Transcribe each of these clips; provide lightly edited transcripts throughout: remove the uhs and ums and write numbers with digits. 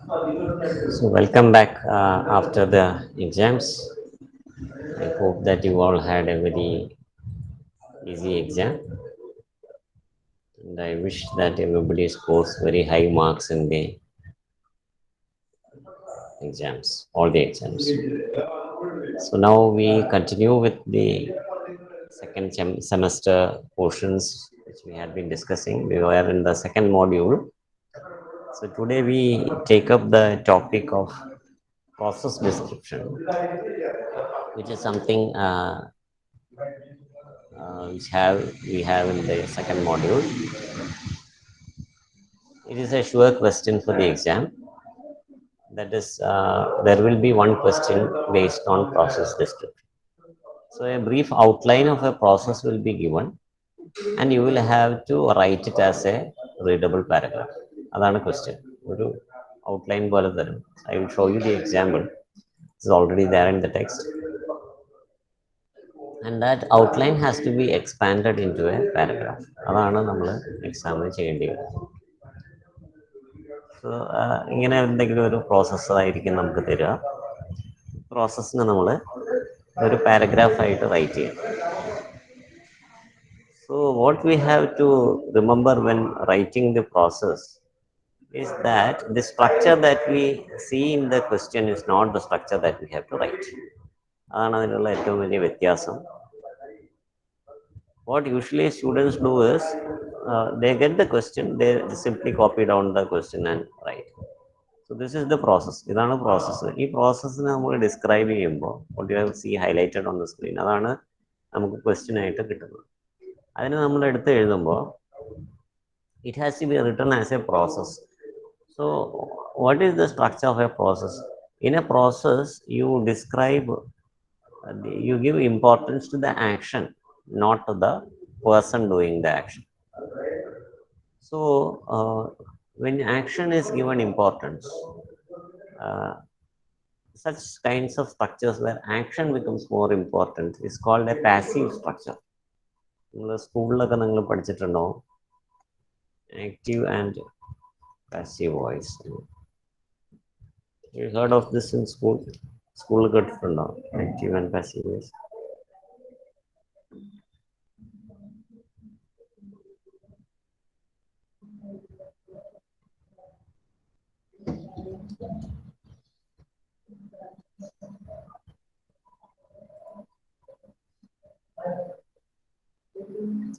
So welcome back after the exams. I hope that you all had a very easy exam, and I wish that everybody scores very high marks in the exams, all the exams. So now we continue with the second semester portions which we had been discussing. We were in the second module. So today we take up the topic of process description, which is something which we have in the second module. It is a sure question for the exam. That is, there will be one question based on process description. So a brief outline of a process will be given, and you will have to write it as a readable paragraph. That's the question. ഒരു outline പോലെ തരും. I will show you the example. It's already there in the text. And that outline has to be expanded into a paragraph. അതാണ് നമ്മൾ എക്സാമിന് ചെയ്യേണ്ടി വരും. So ഇങ്ങനെ എന്തെങ്കിലും ഒരു പ്രോസസ്സായിരിക്കും നമുക്ക് തരിക. പ്രോസസ്സിന് നമ്മൾ ഒരു പാരഗ്രാഫായിട്ട് റൈറ്റ് ചെയ്യണം. So what we have to remember when writing the process is that the structure that we see in the question is not the structure that we have to write. അതാണ് അതിനുള്ള ഏറ്റവും വലിയ വ്യത്യാസം. What usually students do is they get the question, they simply copy down the question and write. So this is the process. ഇതാണ് process. ഈ പ്രോസസ്സിനെ നമ്മൾ describe ചെയ്യുമ്പോൾ what you have see highlighted on the screen, അതാണ് നമുക്ക് question ആയിട്ട് കിട്ടുന്നത്. അതിന് നമ്മൾ എടുത്ത് എഴുതുമ്പോൾ it has to be written as a process. So what is the structure of a process? In a process, you describe, you give importance to the action, not to the person doing the action. So when action is given importance, such kinds of structures where action becomes more important is called a passive structure. നിങ്ങൾ സ്കൂളിലൊക്കെ നിങ്ങൾ പഠിച്ചിട്ടുണ്ടോ active and passive voice? You heard of this in school? School കേട്ടിട്ടുണ്ടോ active and passive voice?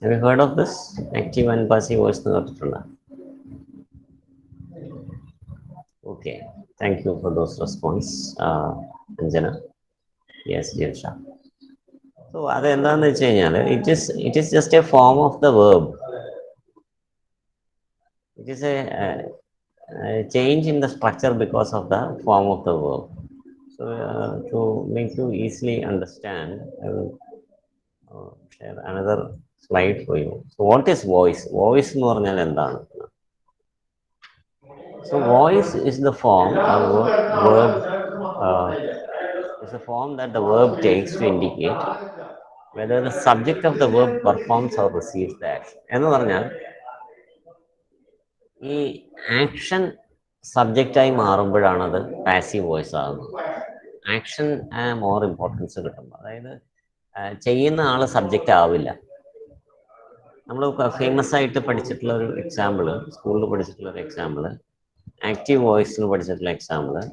Have you heard of this active and passive voice? Okay, thank you for those response, Anjana. Yes, Jirsha. So അതെന്താന്ന് വെച്ച് കഴിഞ്ഞാൽ it is just a form of the verb. It is a change in the structure because of the form of the verb. So to make you easily understand, I will share another slide for you. So what is voice? Voice എന്ന് പറഞ്ഞാൽ എന്താണ്? So voice is the form verb is a form that the verb takes to indicate whether the subject of the verb performs or receives the action. എന്ന് പറഞ്ഞാൽ ഈ action സബ്ജക്റ്റായി മാറുമ്പോഴാണ് അത് passive voice ആകുന്നത്. Action more importance കിട്ടുമ്പോൾ, അതായത് ചെയ്യുന്ന ആള് subject ആവില്ല. നമ്മൾ ഫേമസ് ആയിട്ട് പഠിച്ചിട്ടുള്ള ഒരു എക്സാമ്പിള്, സ്കൂളിൽ പഠിച്ചിട്ടുള്ള ഒരു എക്സാമ്പിള്, ആക്റ്റീവ് വോയിസിന് പഠിച്ചിട്ടുള്ള example,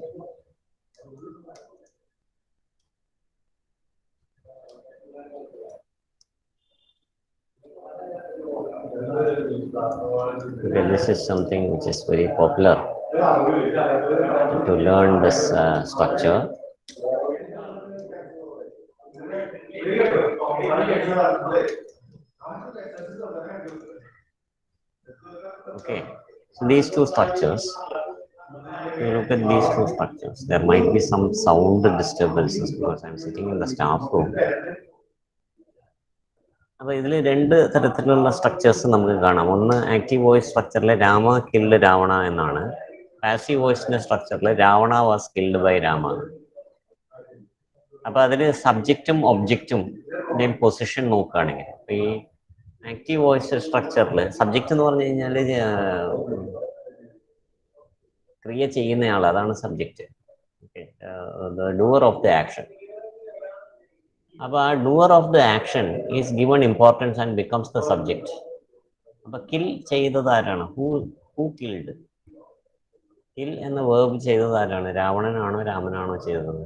okay, this is something which is very popular to learn this structure. Okay, so these two structures, you look at these two structures, there might be some sound disturbances because I'm sitting in the staff room. അപ്പോൾ ഇതിൽ രണ്ട് തരത്തിലുള്ള structures നമുക്ക് കാണാം. ഒന്ന് active voice സ്ട്രക്ചറിൽ Rama killed Ravana എന്നാണ്. Passive വോയിസിന്റെ സ്ട്രക്ചറിൽ Ravana was killed by Rama. അപ്പൊ അതിൽ സബ്ജക്റ്റും ഒബ്ജക്റ്റും പൊസിഷൻ നോക്കുകയാണെങ്കിൽ, ഈ ആക്റ്റീവ് വോയിസ് സ്ട്രക്ചറിൽ സബ്ജക്റ്റ് എന്ന് പറഞ്ഞു കഴിഞ്ഞാൽ ക്രിയ ചെയ്യുന്നയാൾ, അതാണ് subject. Okay, the doer of the action. അപ്പോൾ ആ doer of the action is given importance and becomes the subject. അപ്പൊ കിൽ ചെയ്തത് ആരാണ്? Who killed? കിൽ എന്ന വേർബ് ചെയ്തത് ആരാണ്? രാവണനാണോ രാമനാണോ ചെയ്തത്?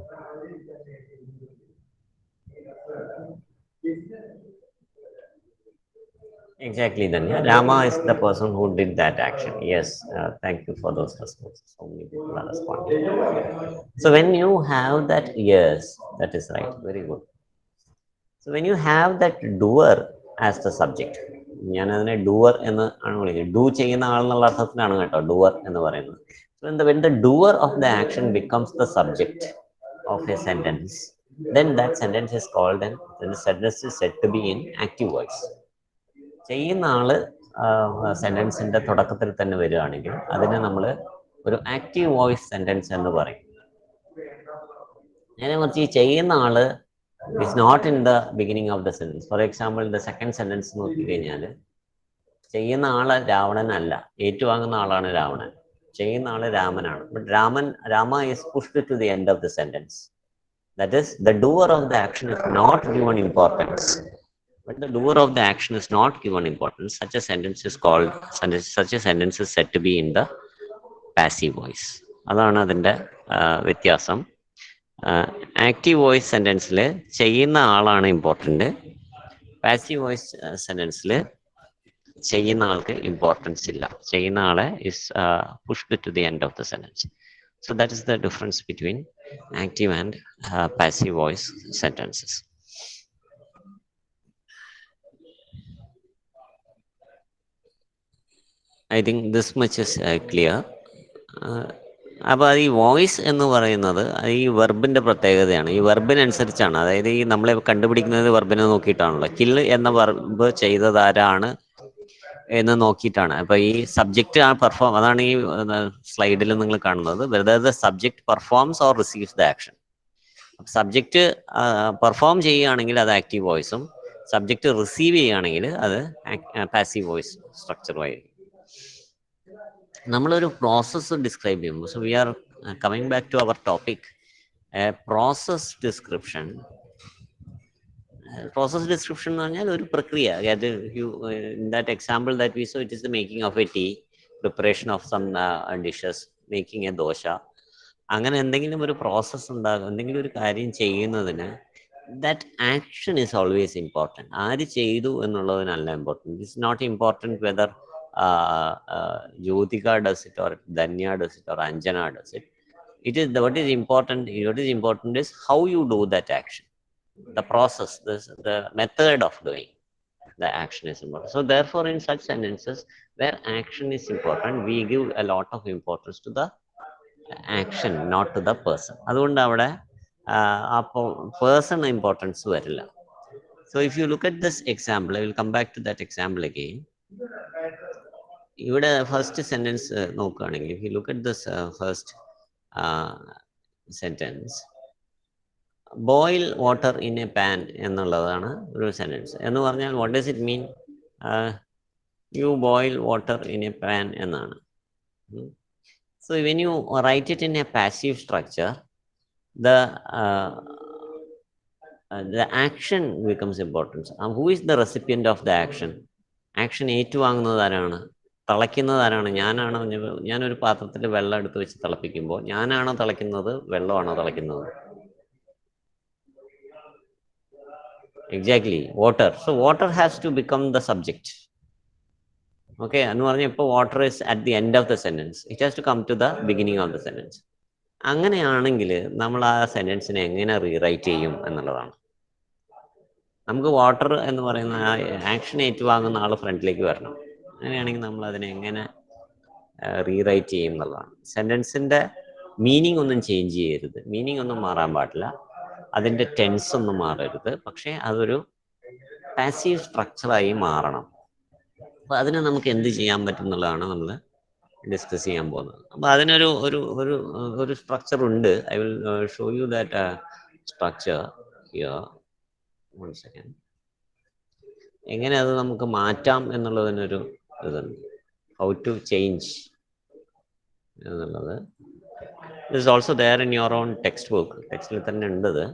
Exactly, then. Yeah, Rama is the person who did that action. Yes, thank you for those responses. So many people are responding. So when you have that, yes, that is right. Very good. So when you have that doer as the subject, ഞാൻ അതിനെ doer എന്ന് ആണ് വിളിക്കുന്നത്. Do ചെയ്യുന്ന ആൾ എന്നുള്ള അർത്ഥത്തിലാണ് കേട്ടോ doer എന്ന് പറയുന്നത്. So when the doer of the action becomes the subject of a sentence, then that sentence is called, and then the sentence is said to be in active voice. ചെയ്യുന്ന ആള് സെന്റൻസിന്റെ തുടക്കത്തിൽ തന്നെ വരികയാണെങ്കിൽ അതിനെ നമ്മൾ ഒരു ആക്റ്റീവ് വോയിസ് സെന്റൻസ് എന്ന് പറയും. നേരെ മറിച്ച് ഈ ചെയ്യുന്ന ആള് is not in the beginning of the sentence. For example, the second sentence നോക്കിക്കഴിഞ്ഞാൽ ചെയ്യുന്ന ആള് രാവണനല്ല, ഏറ്റുവാങ്ങുന്ന ആളാണ് രാവണൻ. ചെയ്യുന്ന ആള് രാമനാണ്. But Rama is pushed to the end of the sentence. That is the doer of the action is not given importance. But the doer of the action is not given importance. Such a sentence is said to be in the passive voice. അതാണ് അതിൻ്റെ വ്യത്യാസം. Active voice സെൻറ്റൻസിൽ ചെയ്യുന്ന ആളാണ് important. Passive voice സെൻറ്റൻസിൽ ചെയ്യുന്ന ആൾക്ക് importance ഇല്ല. ചെയ്യുന്ന ആളെ is pushed to the end of the sentence. So that is the difference between active and passive voice sentences. I think this much is clear. അപ്പോൾ ഈ voice എന്ന് പറയുന്നത് ഈ വെർബിൻ്റെ പ്രത്യേകതയാണ്. ഈ വെർബിനനുസരിച്ചാണ്, അതായത് ഈ നമ്മളെ കണ്ടുപിടിക്കുന്നത് വെർബിനെ നോക്കിയിട്ടാണല്ലോ. കില്ല് എന്ന വെർബ് ചെയ്തതാരാണ് എന്ന് നോക്കിയിട്ടാണ്. അപ്പോൾ ഈ സബ്ജക്റ്റ് ആ പെർഫോം, അതാണ് ഈ സ്ലൈഡിൽ നിങ്ങൾ കാണുന്നത്. Whether the subject performs or receives the action. Subject perform ചെയ്യുകയാണെങ്കിൽ അത് ആക്റ്റീവ് വോയിസും, സബ്ജക്റ്റ് റിസീവ് ചെയ്യുകയാണെങ്കിൽ അത് പാസീവ് വോയിസ് സ്ട്രക്ചറുമായിരിക്കും. നമ്മളൊരു പ്രോസസ്സ് ഡിസ്ക്രൈബ് ചെയ്യുമ്പോൾ, so we are coming back to our topic, process description. Process description എന്ന് പറഞ്ഞാൽ ഒരു പ്രക്രിയ. In that example that we saw, it is the making of a tea, preparation of some dishes, making a dosa. അങ്ങനെ എന്തെങ്കിലും ഒരു process ഉണ്ടാകും, എന്തെങ്കിലും ഒരു കാര്യം ചെയ്യുന്നതിന് that action is always important. ആര് ചെയ്തു എന്നുള്ളതിനല്ല important. It's not important whether Jyotika does it or Danya does it or Anjana does it. What is important is how you do that action. The process, the method of doing the action is important. So therefore, in such sentences where action is important, we give a lot of importance to the action, not to the person. അതുകൊണ്ട് അവിടെ person importance വരില്ല. So if you look at this example, I will come back to that example again. ഇവിടെ first sentence നോക്കുകയാണെങ്കിൽ, if you look at this first sentence, boil water in a pan എന്നുള്ളതാണ് ഒരു sentence. എന്ന് പറഞ്ഞാൽ what does it mean? You boil water in a pan എന്നാണ്. So when you write it in a passive structure, the action becomes important. Who is the recipient of the action? Action ഏറ്റുവാങ്ങുന്നത് ആരാണ്? തിളയ്ക്കുന്നത് ആരാണ്? ഞാനൊരു പാത്രത്തിൽ വെള്ളം എടുത്ത് വെച്ച് തിളപ്പിക്കുമ്പോൾ ഞാനാണോ തിളയ്ക്കുന്നത്, വെള്ളമാണോ തിളയ്ക്കുന്നത്? Exactly, water. So water has to become the subject. Okay, എന്ന് പറഞ്ഞാൽ ഇപ്പോൾ water is at the end of the sentence, it has to come to the beginning of the sentence. അങ്ങനെയാണെങ്കിൽ നമ്മൾ ആ സെന്റൻസിനെ എങ്ങനെ റീറൈറ്റ് ചെയ്യും എന്നുള്ളതാണ്. നമുക്ക് വാട്ടർ എന്ന് പറയുന്ന ആക്ഷൻ ഏറ്റുവാങ്ങുന്ന ആൾ ഫ്രണ്ടിലേക്ക് വരണം. അങ്ങനെയാണെങ്കിൽ നമ്മൾ അതിനെ എങ്ങനെ റീറൈറ്റ് ചെയ്യും എന്നുള്ളതാണ്. സെൻറ്റൻസിൻ്റെ മീനിങ് ഒന്നും ചേഞ്ച് ചെയ്യരുത്, മീനിങ് ഒന്നും മാറാൻ പാടില്ല, അതിൻ്റെ ടെൻസ് ഒന്നും മാറരുത്, പക്ഷേ അതൊരു പാസീവ് സ്ട്രക്ചറായി മാറണം. അപ്പോൾ അതിന് നമുക്ക് എന്ത് ചെയ്യാൻ പറ്റും എന്നുള്ളതാണ് നമ്മൾ ഡിസ്കസ് ചെയ്യാൻ പോകുന്നത്. അപ്പോൾ അതിനൊരു ഒരു ഒരു ഒരു സ്ട്രക്ചർ ഉണ്ട്. I will show you that structure here. One second. എങ്ങനെ അത് നമുക്ക് മാറ്റാം എന്നുള്ളതിനൊരു ഇതുണ്ട്. ഹൗ ടു ചേഞ്ച് എന്നുള്ളത്. This is also there in your own textbook. ടെക്സ്റ്റിൽ തന്നെ ഉണ്ട് ഇത്.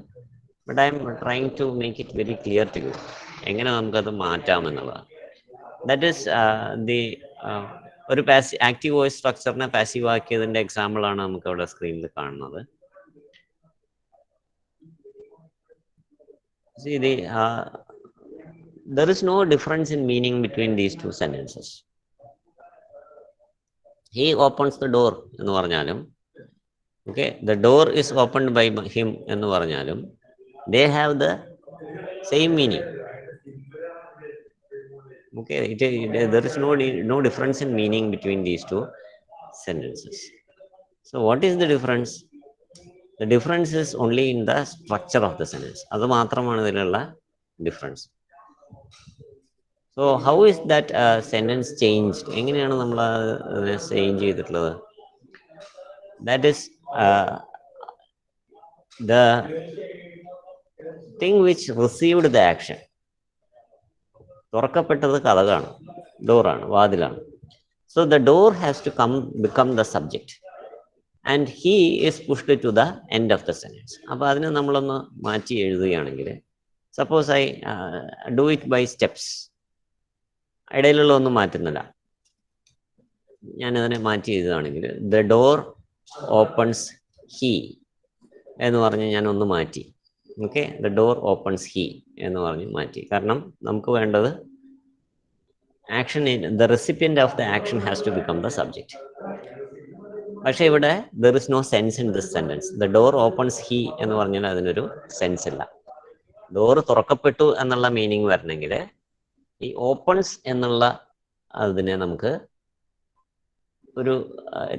But I am trying to make it very clear to you എങ്ങനെ നമുക്കത് മാറ്റാമെന്നുള്ളതാണ്. ദാറ്റ് ഈസ് ദി ഒരു ആക്റ്റീവ് വോയിസ് സ്ട്രക്ചറിനെ പാസീവ് ആക്കിയതിൻ്റെ എക്സാമ്പിളാണ് നമുക്ക് അവിടെ സ്ക്രീനിൽ കാണുന്നത്. See, there is no difference in meaning between these two sentences. He opens the door എന്ന് പറഞ്ഞാലും, okay, the door is opened by him എന്ന് പറഞ്ഞാലും, they have the same meaning. Okay, there is no difference in meaning between these two sentences. So what is the difference? The difference is only in the structure of the sentence. അത് മാത്രമാണ് ഇതിലുള്ള difference. So how is that sentence changed? എങ്ങനെയാണ് നമ്മൾ അതിനെ change ചെയ്തിട്ടുള്ളത്? That is the thing which received the action. തുറക്കപ്പെട്ടത് കതകാണ്, ഡോറാണ്, വാതിലാണ്. So the door has to become the subject and he is pushed to the end of the sentence. അപ്പോൾ അതിനെ നമ്മളൊന്ന് മാറ്റി എഴുതുകയാണെങ്കിൽ, suppose I do it by steps, ഇടയിലുള്ള ഒന്നും മാറ്റുന്നില്ല, ഞാനതിനെ മാറ്റി എഴുതുകയാണെങ്കിൽ ദ ഡോർ ഓപ്പൺസ് ഹി എന്ന് പറഞ്ഞ് ഞാനൊന്ന് മാറ്റി. Okay, the door opens he എന്ന് പറഞ്ഞ് മാറ്റി. കാരണം നമുക്ക് വേണ്ടത് action, the recipient of the action has to become the subject. പക്ഷേ ഇവിടെ there is no sense in this sentence. The door opens he എന്ന് പറഞ്ഞാൽ അതിനൊരു സെൻസ് ഇല്ല. ഡോറ് തുറക്കപ്പെട്ടു എന്നുള്ള മീനിങ് വരണമെങ്കിൽ ഈ ഓപ്പൺസ് എന്നുള്ള അതിനെ നമുക്ക് ഒരു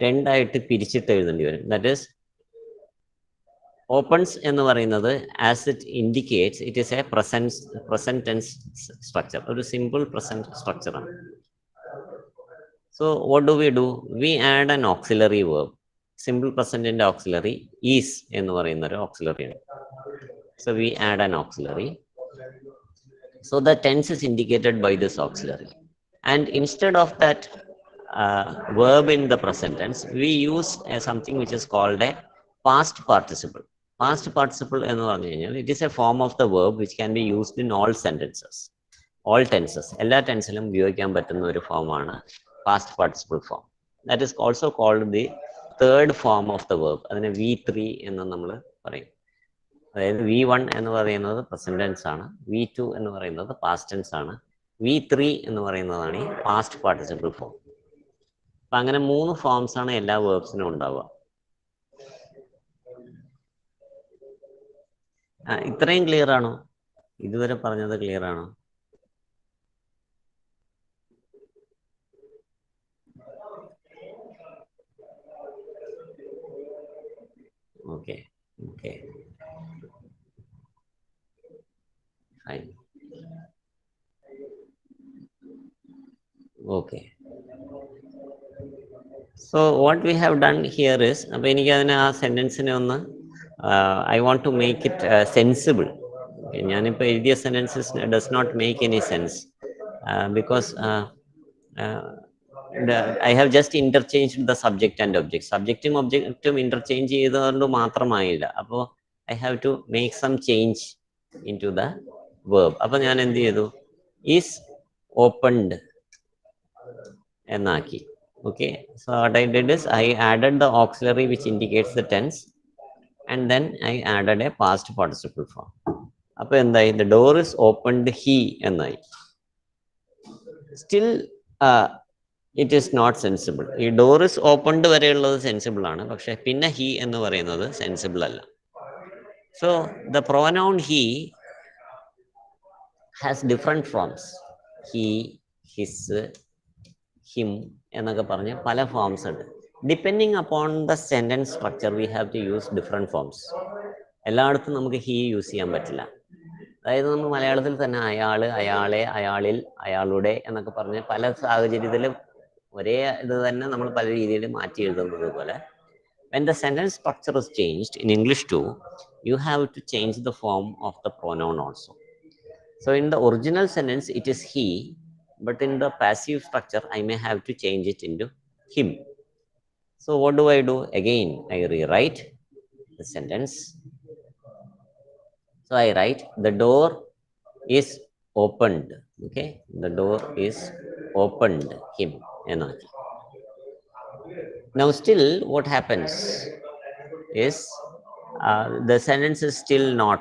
രണ്ടായിട്ട് പിരിച്ചിട്ട് എഴുതേണ്ടി വരും. ദാറ്റ് ഈസ്, ഓപ്പൺസ് എന്ന് പറയുന്നത് as it indicates it is a present tense structure, ഒരു സിമ്പിൾ പ്രസന്റ് സ്ട്രക്ചറാണ്. So what do we do? We add an auxiliary verb. Simple പ്രസന്റിന്റെ ഓക്സിലറി ഈസ് എന്ന് പറയുന്ന ഒരു ഓക്സിലറിയാണ്. So we add an auxiliary. So the tense is indicated by this auxiliary, and instead of that verb in the present tense, we use something which is called a past participle. Past participle എന്ന് പറഞ്ഞു കഴിഞ്ഞാൽ it is a form of the verb which can be used in all sentences, all tenses. എല്ലാ ടെൻസിലും ഉപയോഗിക്കാൻ പറ്റുന്ന ഒരു ഫോമാണ് past participle form. That is also called the third form of the verb. അതിനെ V3 എന്ന് നമ്മൾ പറയും. അതായത് V1 എന്ന് പറയുന്നത് പ്രസന്റ് ടെൻസ് ആണ്, V2 എന്ന് പറയുന്നത് പാസ്റ്റ് ടെൻസ് ആണ്, V3 എന്ന് പറയുന്നതാണ് ഈ പാസ്റ്റ് പാർട്ടിസിപ്പിൾ ഫോം. അപ്പൊ അങ്ങനെ 3 ഫോംസ് ആണ് എല്ലാ വേർബ്സിനും ഉണ്ടാവുക. ഇത്രയും ക്ലിയർ ആണോ? ഇതുവരെ പറഞ്ഞത് ക്ലിയർ ആണോ? Okay, okay, fine. Okay. So what we have done here is, അപ്പോൾ എനിക്ക് അതിനെ ആ സെൻറ്റൻസിനെ ഒന്ന് I want to make it sensible. ഞാനിപ്പോൾ എഴുതിയ sentences does not make any sense because I have just interchanged the subject and object. സബ്ജക്റ്റും ഒബ്ജക്റ്റും interchange ചെയ്തുകൊണ്ട് മാത്രമായില്ല. അപ്പോൾ I have to make some change into the verb. അപ്പോൾ ഞാൻ എന്ത് ചെയ്തു? Is opened എന്നാക്കി. Okay, so what I did is I added the auxiliary which indicates the tense and then I added a past participle form. അപ്പോൾ എന്തായി? The door is opened he എന്നായി. Still it is not sensible. ഈ door is opened വരെയുള്ളത് sensible ആണ്, പക്ഷെ പിന്നെ he എന്ന് പറയുന്നത് sensible അല്ല. So the pronoun he has different forms. He, his, him എന്നൊക്കെ പറഞ്ഞ് പല ഫോംസ് ഉണ്ട്. Depending upon the sentence structure we have to use different forms. എല്ലായിടത്തും നമുക്ക് ഹീ യൂസ് ചെയ്യാൻ പറ്റില്ല. അതായത് നമ്മൾ മലയാളത്തിൽ തന്നെ അയാൾ, അയാളെ, അയാളിൽ, അയാളുടെ എന്നൊക്കെ പറഞ്ഞ് പല സാഹചര്യത്തിലും ഒരേ ഇത് തന്നെ നമ്മൾ പല രീതിയിൽ മാറ്റി എഴുതുന്നത് പോലെ, when the sentence structure is changed in English too, you have to change the form of the pronoun also. So in the original sentence it is he, but in the passive structure I may have to change it into him. So what do I do? Again, I rewrite the sentence. So I write the door is opened. Okay, the door is opened him. Now still what happens is the sentence is still not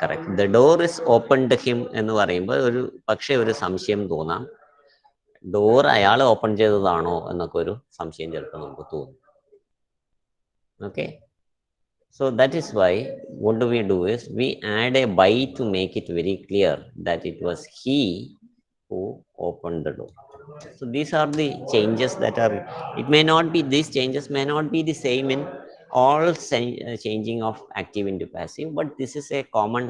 correct. The door is opened him എന്ന് പറയുമ്പോൾ ഒരു പക്ഷേ ഒരു സംശയം തോന്നാം, door അയാൾ open ചെയ്തതാണോ എന്നൊക്കെ ഒരു സംശയം ചിലപ്പോൾ നമുക്ക് തോന്നും. Okay, so that is why what do we do is we add a by to make it very clear that it was he who opened the door. So these are the changes that are, it may not be, these changes may not be the same in all changing of active into passive, but this is a common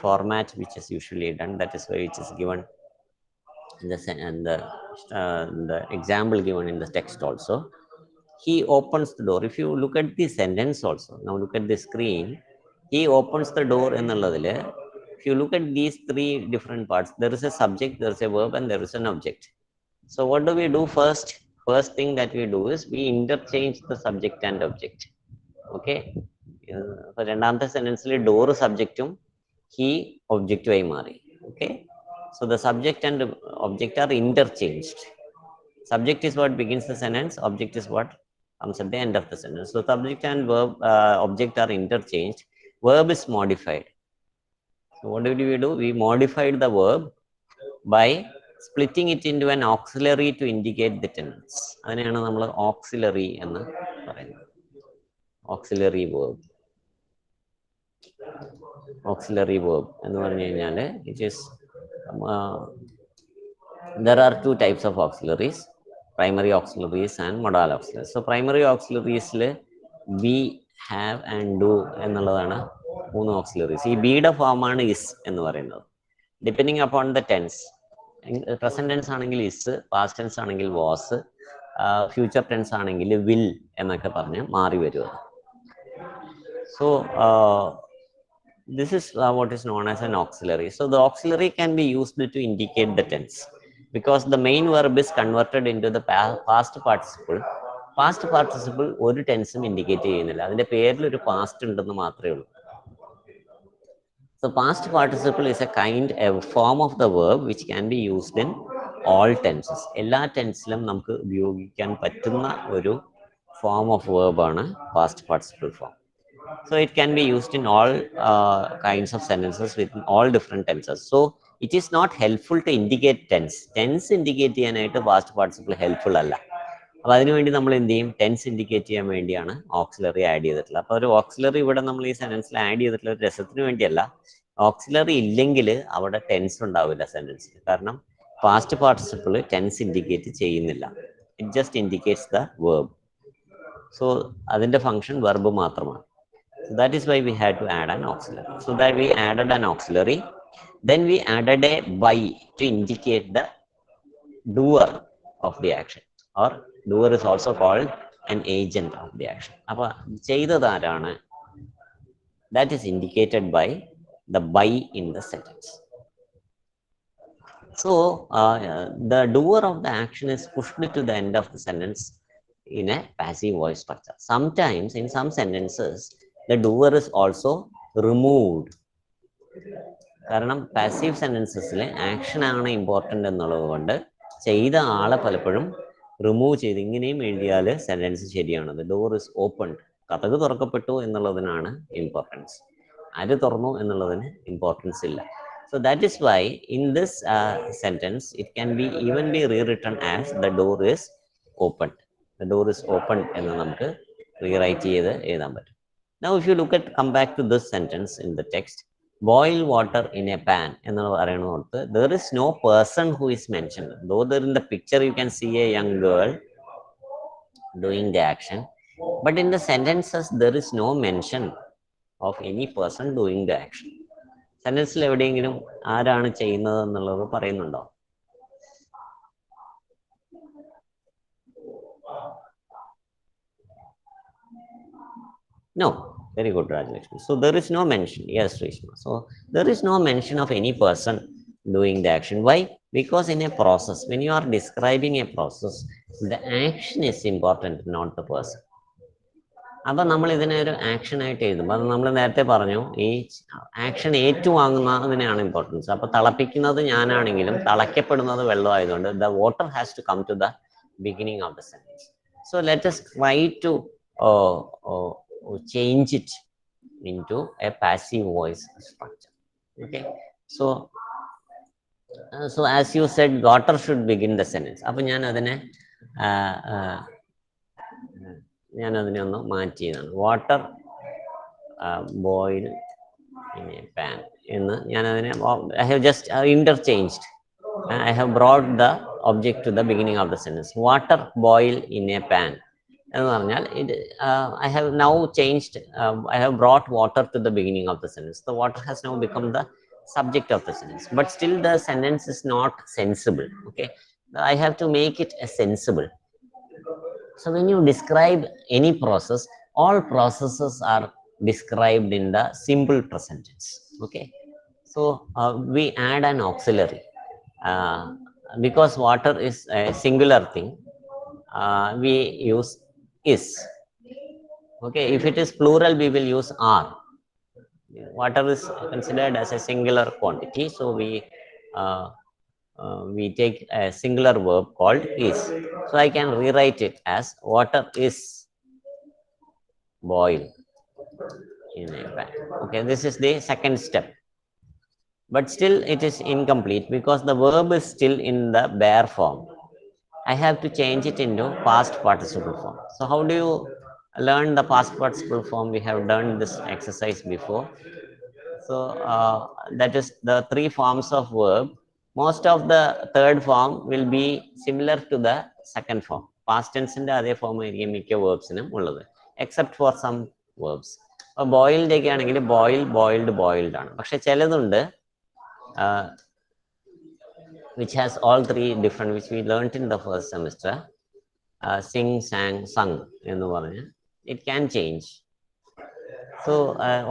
format which is usually done. That is why it is given in the example given in the text also. He opens the door. If you look at the sentence also, now look at the screen, he opens the door എന്നുള്ളതില്, if you look at these three different parts, there is a subject, there is a verb, and there is an object. So what do we do first? First thing that we do is we interchange the subject and object. Okay, so രണ്ടാമത്തെ സെന്റൻസിൽ door സബ്ജക്റ്റും he ഒബ്ജക്റ്റുമായി മാറി. Okay, so the subject and object are interchanged. Subject is what begins the sentence, object is what comes at the end of the sentence. So subject and verb object are interchanged. Verb is modified. So what did we do? We modified the verb by splitting it into an auxiliary to indicate the tense. അതിനെയാണ് നമ്മൾ auxiliary എന്ന് പറയുന്നത്. Auxiliary verb. Auxiliary verb എന്ന് പറഞ്ഞു കഴിഞ്ഞാൽ it is there are two types of auxiliaries, primary auxiliaries and modal auxiliaries. So primary auxiliaries be, have and do എന്നുള്ളതാണ് മൂന്ന് auxiliaries. ഈ ബിയുടെ ഫോമാണ് is എന്ന് പറയുന്നത്. Depending upon the tense, present tense ആണെങ്കിൽ is, past tense ആണെങ്കിൽ was, future tense ആണെങ്കിൽ will എന്നൊക്കെ പറഞ്ഞ് മാറി വരുക. So this is what is known as an auxiliary. So the auxiliary can be used to indicate the tense because the main verb is converted into the past participle. Past participle ഒരു ടെൻസും indicate ചെയ്യുന്നില്ല, അതിന്റെ പേരിൽ ഒരു past ഉണ്ടെന്ന് മാത്രമേ ഉള്ളൂ. So past participle is a form of the verb which can be used in all tenses. എല്ലാ ടെൻസിലും നമുക്ക് ഉപയോഗിക്കാൻ പറ്റുന്ന ഒരു form of verb ആണ് past participle form. So it can be used in all kinds of sentences with all different tenses. So it is not helpful to indicate tense. Tense indicate ചെയ്യാനായിട്ട് past participle helpful അല്ല. അപ്പോൾ അതിനുവേണ്ടി നമ്മൾ എന്ത് ചെയ്യും? Tense indicate ചെയ്യാൻ വേണ്ടിയാണ് auxiliary add ചെയ്തിട്ടുള്ളത്. അപ്പോൾ ഒരു ഓക്സിലറി ഇവിടെ നമ്മൾ ഈ സെന്റൻസിൽ ആഡ് ചെയ്തിട്ടുള്ള ഒരു രസത്തിന് വേണ്ടിയല്ല. ഓക്സിലറി ഇല്ലെങ്കിൽ അവിടെ ടെൻസ് ഉണ്ടാവില്ല സെന്റൻസിൽ. കാരണം പാസ്റ്റ് പാർട്ടിസിപ്പിൾ ടെൻസ് ഇൻഡിക്കേറ്റ് ചെയ്യുന്നില്ല. It just indicates the verb. So അതിന്റെ ഫംഗ്ഷൻ വെർബ് മാത്രമാണ്. So that is why we had to add an auxiliary. So that we added an auxiliary. Then we added a by to indicate the doer of the action. Or doer is also called an agent of the action. അപ്പോൾ ചെയ്തത് ആരാണ്? That is indicated by the by in the sentence. So the doer of the action is pushed to the end of the sentence in a passive voice structure. Sometimes in some sentences the doer is also removed. കാരണം passive സെന്റൻസസിൽ action ആണ് important എന്നുള്ളത് കൊണ്ട് ചെയ്ത ആളെ പലപ്പോഴും remove ചെയ്ത് ഇങ്ങനെയും എഴുതിയാൽ സെന്റൻസ് ശരിയാണ്. ഡോർ ഇസ് ഓപ്പൺഡ്, കതക് തുറക്കപ്പെട്ടു എന്നുള്ളതിനാണ് ഇമ്പോർട്ടൻസ്, ആര് തുറന്നു എന്നുള്ളതിന് ഇമ്പോർട്ടൻസ് ഇല്ല. So that is why in this sentence it can be even be rewritten as the door is opened. The door is opened എന്ന് നമുക്ക് റീറൈറ്റ് ചെയ്ത് എഴുതാൻ പറ്റും. Now if you look at, come back to this sentence in the text, boil water in a pan എന്ന് പറയുന്നത്, there is no person who is mentioned. Though there in the picture you can see a young girl doing the action, but in the sentences there is no mention of any person doing the action. സെന്റൻസിൽ എവിടെയെങ്കിലും ആരാണ് ചെയ്യുന്നത് എന്നുള്ളത് പറയുന്നുണ്ടോ? No. Very good, Rajlakshmi. So there is no mention. Yes, Rishma. So there is no mention of any person doing the action. Why? Because in a process, when you are describing a process, The action is important, not the person. അപ്പം നമ്മൾ ഇതിനെ ഒരു ആക്ഷനായിട്ട് എഴുതും. അത് നമ്മൾ നേരത്തെ പറഞ്ഞു, ഈ ആക്ഷൻ ഏറ്റുവാങ്ങുന്നതിനെയാണ് ഇമ്പോർട്ടൻസ്. അപ്പൊ തിളപ്പിക്കുന്നത് ഞാനാണെങ്കിലും തിളയ്ക്കപ്പെടുന്നത് വെള്ളമായതുകൊണ്ട് the water has to come to the beginning of the sentence. So let us try to change it into a passive voice structure. Okay, so as you said, water should begin the sentence. അപ്പൊ ഞാൻ അതിനെ ഒന്ന് മാറ്റിയതാണ്. Water boil in a pan എന്ന് ഞാൻ അതിനെ I have just interchanged. I have brought the object to the beginning of the sentence. Water boil in a pan എന്ന് പറഞ്ഞാൽ I have now changed, I have brought water to the beginning of the sentence. The water has now become the subject of the sentence, but still the sentence is not sensible. Okay, I have to make it a sensible. So when you describe any process, all processes are described in the simple present tense. Okay, so we add an auxiliary because water is a singular thing. We use is. Okay, if it is plural, we will use are. Water is considered as a singular quantity, so we take a singular verb called is. So I can rewrite it as water is boiled in a pan. Okay, this is the second step, but still it is incomplete because the verb is still in the bare form. I have to change it into past participle form. So how do you learn the past participle form? We have done this exercise before. So that is the three forms of verb. Most of the third form will be similar to the second form. Past tense ന്റെ അതേ form ആയിരിക്കും മിക്ക വേർബ്സിനും ഉള്ളത്, except for some verbs. അപ്പോൾ boiled ഒക്കെ ആണെങ്കിൽ boil, boiled, boiled ആണ്. പക്ഷെ ചിലതുണ്ട് which has all three different, which we learnt in the first semester. Sing, sang, sung എന്ന് പറഞ്ഞ് it can change. So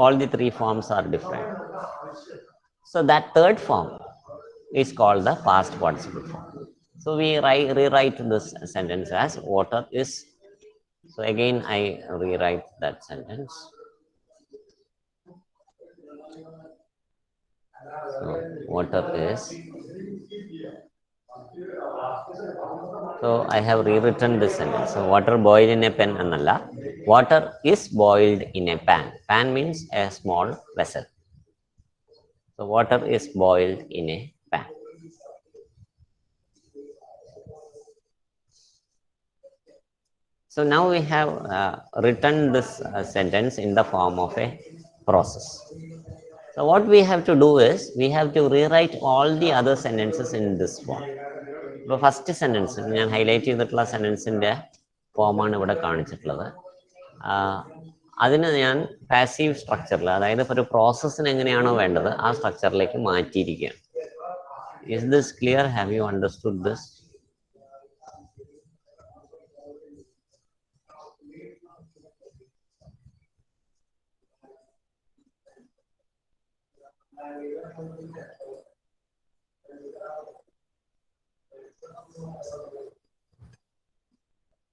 all the three forms are different. So that third form is called the past participle form. So we rewrite this sentence as water is. So again I rewrite that sentence. So water is. So I have rewritten this sentence. So water boiled in a pan annalla. Water is boiled in a pan. Pan means a small vessel. So water is boiled in a pan. So now we have written this sentence in the form of a process. So what we have to do is we have to rewrite all the other sentences in this form. ഇപ്പോൾ first sentence ഞാൻ highlight ചെയ്തിട്ടുള്ള സെന്റൻസിന്റെ ഫോമാണ് ഇവിടെ കാണിച്ചിട്ടുള്ളത്. അതിന് ഞാൻ passive സ്ട്രക്ചറിൽ, അതായത് ഇപ്പോൾ ഒരു പ്രോസസ്സിന് എങ്ങനെയാണോ വേണ്ടത് ആ സ്ട്രക്ചറിലേക്ക് മാറ്റിയിരിക്കുകയാണ്. Is this clear? Have you understood this?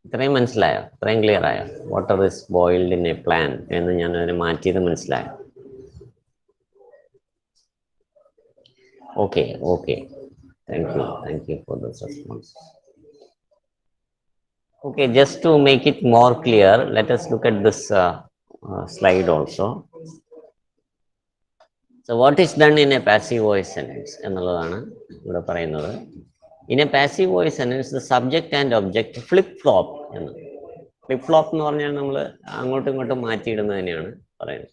ഇത്രയും മനസ്സിലായോ? ഇത്രയും ക്ലിയർ ആയോ? Water is boiled in a plan എന്ന് ഞാൻ അതിനെ മാറ്റിയത് മനസ്സിലായോ? Okay, okay, thank you for this response. Okay, just to make it more clear, let us look at this slide also. So what is done in a passive voice sentence എന്നുള്ളതാണ് ഇവിടെ പറയുന്നത്. In a passive voice sentence, the subject and object flip flop എന്ന്. Flip flop എന്ന് പറഞ്ഞാൽ നമ്മൾ അങ്ങോട്ടും ഇങ്ങോട്ടും മാറ്റിയിടുന്നതിനെയാണ് പറയുന്നത്.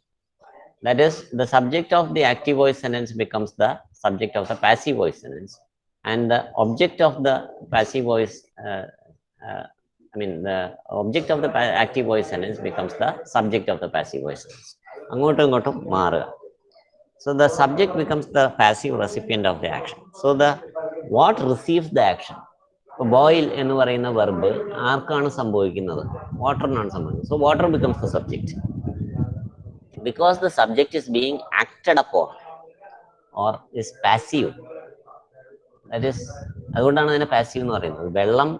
That is, the subject of the active voice sentence becomes the subject of the passive voice sentence, and the object of the passive voice the object of the active voice sentence becomes the subject of the passive voice sentence. അങ്ങോട്ടും ഇങ്ങോട്ടും മാറുക. So the subject becomes the passive recipient of the action. So the what receives the action. Boil എന്ന് പറയുന്ന verb ആർക്കാണ് സംഭവിക്കുന്നത്? വാട്ടറിനാണ് സംഭവിക്കുന്നത്. So water becomes the subject. Because the subject is being acted upon or is passive. That is, അതുകൊണ്ടാണ് അതിനെ passive എന്ന് പറയുന്നത്. വെള്ളം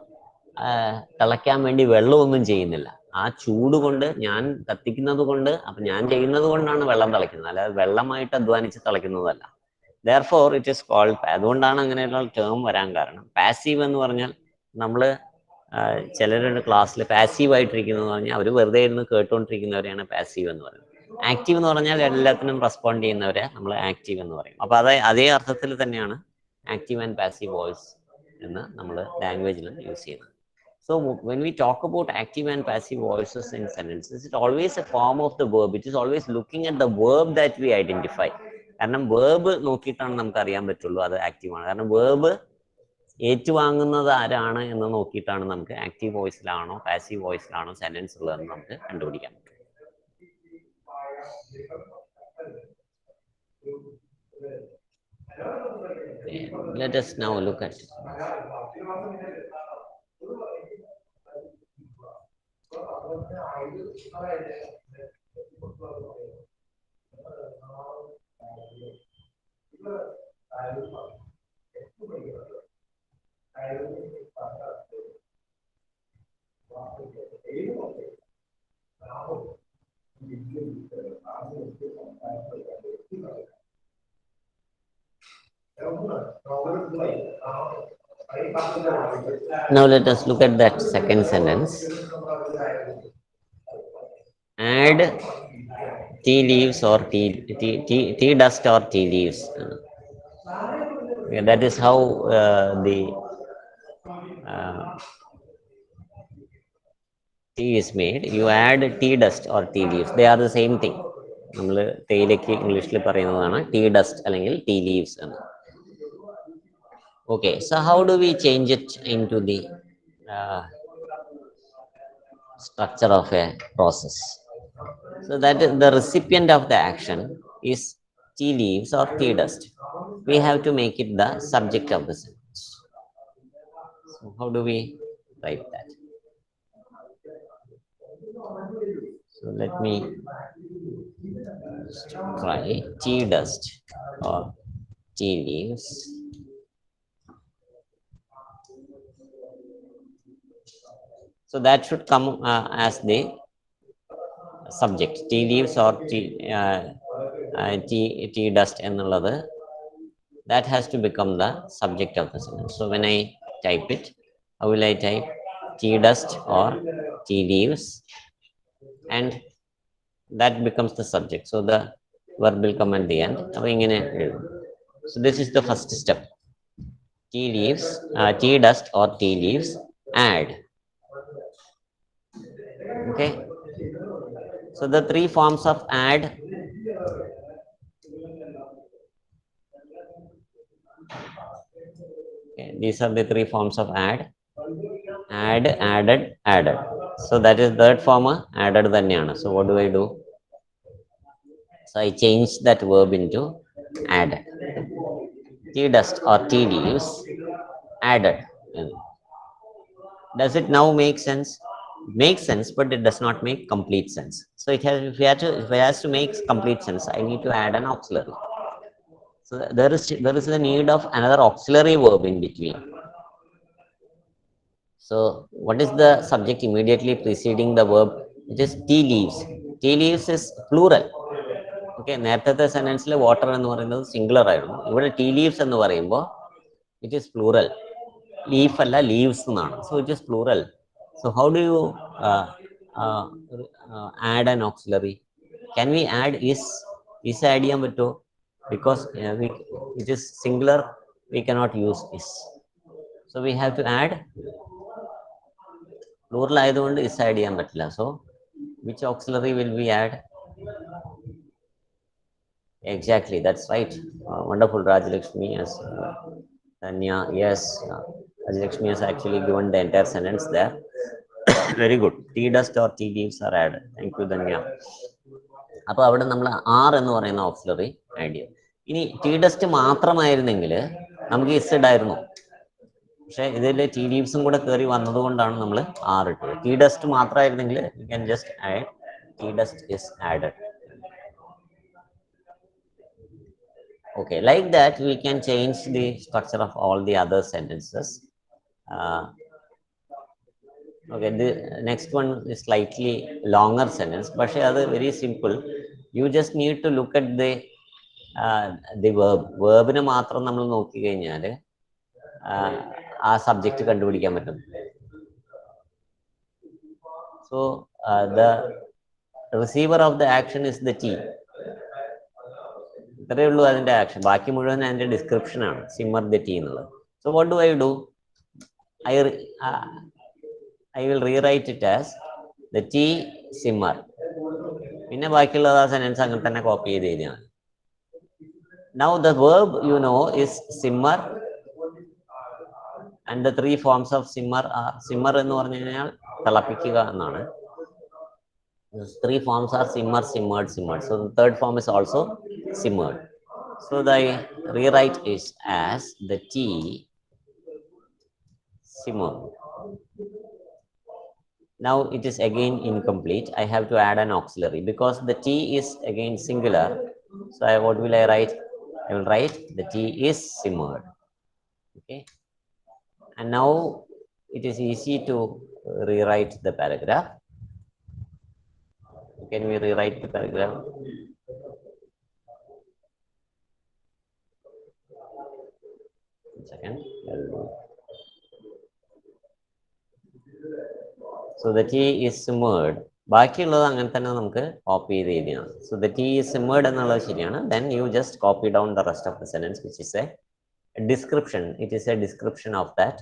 തിളയ്ക്കാൻ വേണ്ടി വെള്ളമൊന്നും ചെയ്യുന്നില്ല. ആ ചൂട് കൊണ്ട് ഞാൻ കത്തിക്കുന്നത് കൊണ്ട്, അപ്പൊ ഞാൻ ചെയ്യുന്നത് കൊണ്ടാണ് വെള്ളം തിളയ്ക്കുന്നത്, അല്ലാതെ വെള്ളമായിട്ട് അധ്വാനിച്ച് തിളയ്ക്കുന്നതല്ല. ദെയർഫോർ ഇറ്റ് ഇസ് കോൾഡ്, അതുകൊണ്ടാണ് അങ്ങനെയുള്ള ടേം വരാൻ കാരണം. പാസീവ് എന്ന് പറഞ്ഞാൽ നമ്മൾ ചിലരുടെ ക്ലാസ്സിൽ പാസീവ് ആയിട്ടിരിക്കുന്നത് പറഞ്ഞാൽ അവർ വെറുതെ ഇരുന്ന് കേട്ടുകൊണ്ടിരിക്കുന്നവരെയാണ് പാസീവ് എന്ന് പറയുന്നത്. ആക്റ്റീവ് എന്ന് പറഞ്ഞാൽ എല്ലാത്തിനും റെസ്പോണ്ട് ചെയ്യുന്നവരെ നമ്മൾ ആക്റ്റീവ് എന്ന് പറയും. അപ്പൊ അതേ അർത്ഥത്തിൽ തന്നെയാണ് ആക്റ്റീവ് ആൻഡ് പാസീവ് വോയിസ് എന്ന് നമ്മൾ ലാംഗ്വേജിൽ യൂസ് ചെയ്യുന്നത്. So when we talk about active and passive voices in sentences, it's always a form of the verb. It is always looking at the verb that we identify. കാരണം verb നോക്കിയിട്ടാണ് നമുക്ക് അറിയാൻ പറ്റുള്ളൂ അത് ആക്റ്റീവ് ആണ്. കാരണം verb ഏറ്റുവാങ്ങുന്നത് ആരാണ് എന്ന് നോക്കിയിട്ടാണ് നമുക്ക് ആക്റ്റീവ് വോയിസിലാണോ പാസീവ് വോയിസിലാണോ സെന്റൻസ് ഉള്ളതെന്ന് നമുക്ക് കണ്ടുപിടിക്കാൻ പറ്റും. Let us now look at it. Now let us look at that second sentence. Add tea leaves or tea dust or tea leaves. That is how the tea is made. You add tea dust or tea leaves. They are the same thing. നമ്മൾ തേയിലയ്ക്ക് ഇംഗ്ലീഷിൽ പറയുന്നതാണ് tea dust അല്ലെങ്കിൽ tea leaves എന്ന്. Okay, so how do we change it into the structure of a process? So that the recipient of the action is tea leaves or tea dust. We have to make it the subject of the sentence. So how do we write that? So let me try tea dust or tea leaves. So that should come as the subject. Tea leaves or tea dust എന്നുള്ളത്, that has to become the subject of the sentence. So when I type it, how will I type tea dust or tea leaves, and that becomes the subject. So the verb will come at the end. So this is the first step. Tea leaves, tea dust or tea leaves, add. Okay. So the three forms of add. Okay, these are the three forms of add. Add, added, added. So that is third form added തന്നെയാണ്. So what do I do? So I change that verb into added. Tea dust or tea leaves, added. Does it now make sense? Makes sense, but it does not make complete sense. So if it has to make complete sense, I need to add an auxiliary. So there is the need of another auxiliary verb in between. So what is the subject immediately preceding the verb? It is tea leaves. Tea leaves is plural. Okay, നേരത്തെ സെന്റൻസിൽ water എന്ന് പറയുന്നത് singular ആയിരുന്നു. ഇവിടെ tea leaves എന്ന് പറയുമ്പോൾ it is plural. Leaf അല്ല, leaves എന്നാണ്. So it is plural. So how do you add an auxiliary? Can we add is add ചെയ്യാൻ പറ്റുമോ? Because it is singular, we cannot use is. So we have to add. Plural ആയതുകൊണ്ട് is add ചെയ്യാൻ പറ്റില്ല. So which auxiliary will we add? Exactly, that's right. Wonderful, Rajlakshmi. As Tanya, yes, Rajlakshmi has actually given the entire sentence there. Very good. Tea dust or tea leaves are added. Thank you, Tanya. അപ്പോൾ അവിടെ നമ്മൾ R എന്ന് പറയുന്ന auxiliary add ചെയ്യും. ഇനി tea dust മാത്രമായിരുന്നെങ്കിൽ നമുക്ക് is ഇടായിരുന്നു. പക്ഷെ ഇതിൽ ടീ ലീവ്സും കൂടെ കയറി വന്നതുകൊണ്ടാണ് നമ്മൾ ആർ ഇട്ടത്. ടീ ഡസ്റ്റ് മാത്രമായിരുന്നെങ്കിൽ you can just add tea dust is added. Okay, like that we can change the structure of all the other sentences. Okay, the next one is slightly longer sentence, but very simple. You just need to look at the verb. Verbിനെ മാത്രം നമ്മൾ നോക്കി കഴിഞ്ഞാൽ ആ subject കണ്ടുപിടിക്കാൻ പറ്റും. So the receiver of the action is the T. ഇത്രയേ ഉള്ളൂ അതിന്റെ ആക്ഷൻ. ബാക്കി മുഴുവൻ അതിന്റെ ഡിസ്ക്രിപ്ഷൻ ആണ്, സിമ്മർ ദ ടീ എന്നുള്ളത്. So what do I do? I will rewrite it as the tea simmer. പിന്നെ ബാക്കിയുള്ളത് ആ സെന്റൻസ് അങ്ങനെ തന്നെ കോപ്പി ചെയ്ത് എഴുതിയാണ്. Now the verb you know is simmer, and the three forms of simmer are simmer എന്ന് പറഞ്ഞു കഴിഞ്ഞാൽ തിളപ്പിക്കുക എന്നാണ്. Three forms are simmer, simmered, simmered. So the third form is also simmered. So the rewrite is as the tea simmered. Now it is again incomplete. I have to add an auxiliary because the T is again singular. So what will I write? I will write the tea is simmered. Okay. And now it is easy to rewrite the paragraph. Can we rewrite the paragraph? One second. So the tea is simmered. ബാക്കിയുള്ളത് അങ്ങനെ തന്നെ നമുക്ക് copy ചെയ്ത് എഴുതിയാണ്. So the tea is simmered എന്നുള്ളത് ശരിയാണ്. Then you just copy down the rest of the sentence, which is a description. It is a description of that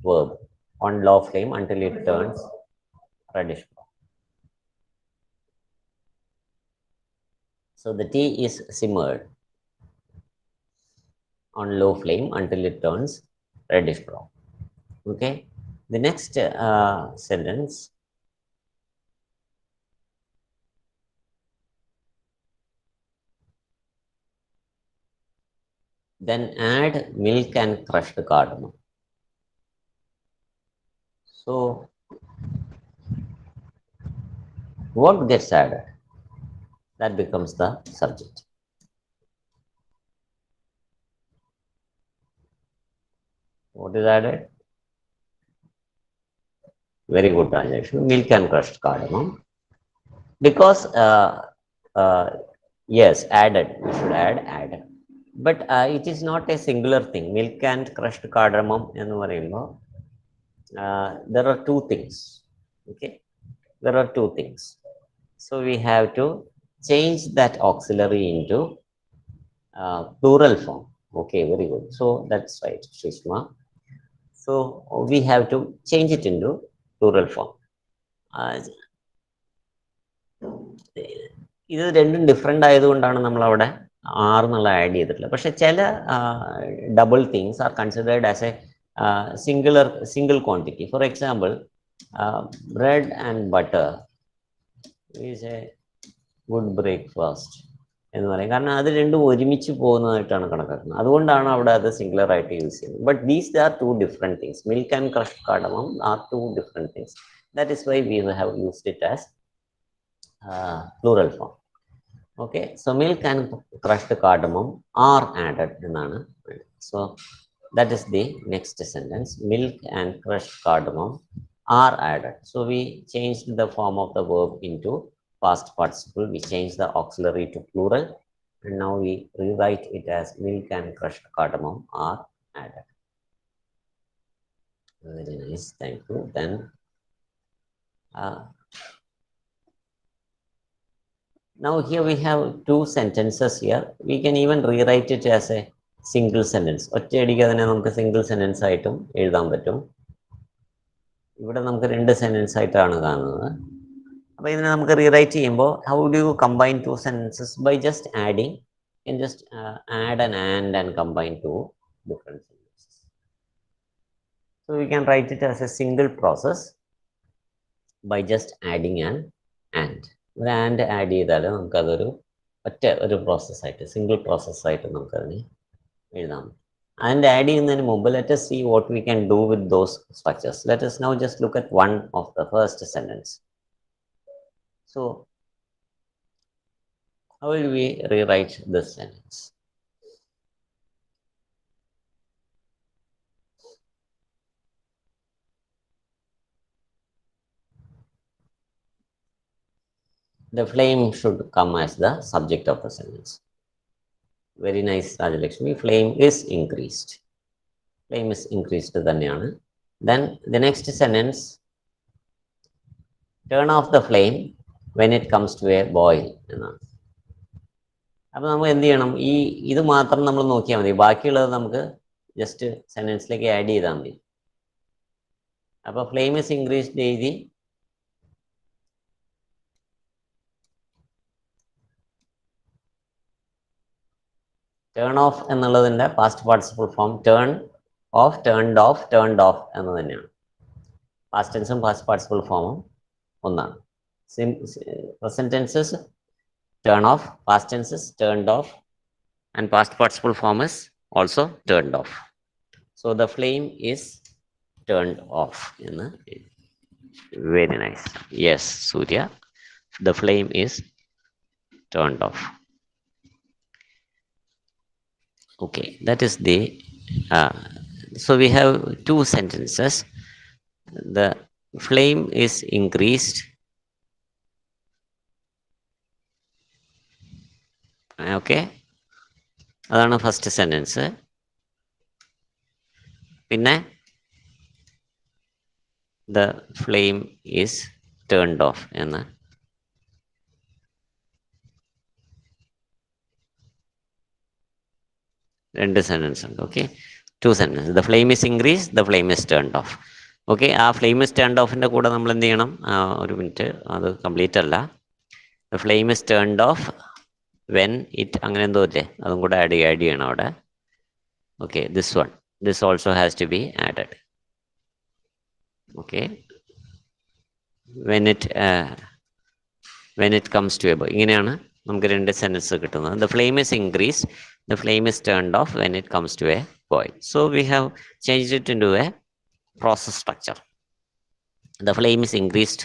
verb on low flame until it turns reddish brown. So the tea is simmered on low flame until it turns reddish brown. Okay. The next sentence. Then add milk and crushed cardamom. So what gets added? That becomes the subject. What is added? Very good translation. Milk and crushed cardamom. Because yes, added. We should add added. But it is not a singular thing. Milk and crushed cardamom എന്ന് പറയുമ്പോൾ there are two things. Okay, there are two things. So we have to change that auxiliary into plural form. Okay, very good. So that's right, Shrishma. So we have to change it into plural form. ഇത് രണ്ടും different ആയതുകൊണ്ടാണ് നമ്മൾ അവിടെ ആർന്നുള്ള add ചെയ്തിട്ടുള്ളത്. പക്ഷെ ചില double things are considered as A single quantity. For example, bread and butter is A good breakfast എന്ന് പറയും. കാരണം അത് രണ്ടും ഒരുമിച്ച് പോകുന്നതായിട്ടാണ് കണക്കാക്കുന്നത്. അതുകൊണ്ടാണ് അവിടെ അത് സിംഗുലർ ആയിട്ട് യൂസ് ചെയ്യുന്നത്. But these are two different things. Milk and crushed cardamom are two different things. That is why we have used it as plural form. Okay, so milk and crushed cardamom are added എന്നാണ്. So that is the next sentence. Milk and crushed cardamom are added. So we changed the form of the verb into past participle. We changed the auxiliary to plural, and now we rewrite it as milk and crushed cardamom are added. Very nice, thank you. Then now here we have two sentences here. We can even rewrite it as a single sentence. ഒറ്റയടിക്ക് അതിനെ നമുക്ക് single sentence ആയിട്ടും എഴുതാൻ പറ്റും. ഇവിടെ നമുക്ക് രണ്ട് sentence ആയിട്ടാണ് കാണുന്നത്. അപ്പോൾ ഇതിനെ നമുക്ക് റീറൈറ്റ് ചെയ്യുമ്പോൾ how do you combine two sentences? By just adding. You can just add an and combine two different sentences. So we can write it as a single process by just adding an and. ഒരു and add ചെയ്താൽ നമുക്കതൊരു ഒരു പ്രോസസ്സായിട്ട്, single പ്രോസസ്സായിട്ട് നമുക്കതിനെ എഴുതാം. And add ചെയ്യുന്നതിന് മുമ്പ് let us see what we can do with those structures. Let us now just look at one of the first sentence. So how will we rewrite this sentence? the flame should come as the subject of the sentence. Very nice, Rajalakshmi. Flame is increased. Flame is increased. Then the next sentence, turn off the flame when it comes to a boil. അപ്പോൾ നമ്മൾ എന്ത് ചെയ്യണം? ഇത് മാത്രം നമ്മൾ നോക്കിയാൽ മതി, ബാക്കിയുള്ളത് നമുക്ക് ജസ്റ്റ് സെന്റൻസിലേക്ക് ആഡ് ചെയ്താൽ മതി. അപ്പോൾ ഫ്ലെയിം ഇസ് ഇൻക്രീസ്ഡ് എഴുതി ടേൺ ഓഫ് എന്നുള്ളതിൻ്റെ past participle form turn of, turned of, turned off എന്ന് തന്നെയാണ്. പാസ്റ്റ് ടെൻസും പാസ്റ്റ് പാർട്ടിസിപ്പിൾ ഫോമും ഒന്നാണ്. Present tenses turn off, past tense is turned off, and past participle form is also turned off. So the flame is turned off. Very nice. Yes, Surya, the flame is turned off. Okay, that is the so we have two sentences. The flame is increased. Okay, അതാണ് first sentence. പിന്നെ the flame is turned off എന്ന് രണ്ട് sentence ഉണ്ട്. Okay, two sentence. The flame is increase, the flame is turned off. Okay, ആ flame is turned ഓഫിൻ്റെ കൂടെ നമ്മൾ എന്ത് ചെയ്യണം? ഒരു മിനിറ്റ്, അത് കംപ്ലീറ്റ് അല്ല. The flame is turned off when it, അങ്ങനെ എന്തോ ഇല്ലേ, അതും കൂടെ ആഡ് ചെയ്യണം അവിടെ. Okay, this also has to be added. Okay, when it comes to a boy, ഇങ്ങനെയാണ് നമുക്ക് രണ്ട് സെന്റൻസ് കിട്ടുന്നത്. The flame is increased, the flame is turned off when it comes to a boy. So we have changed it into a process structure. The flame is increased,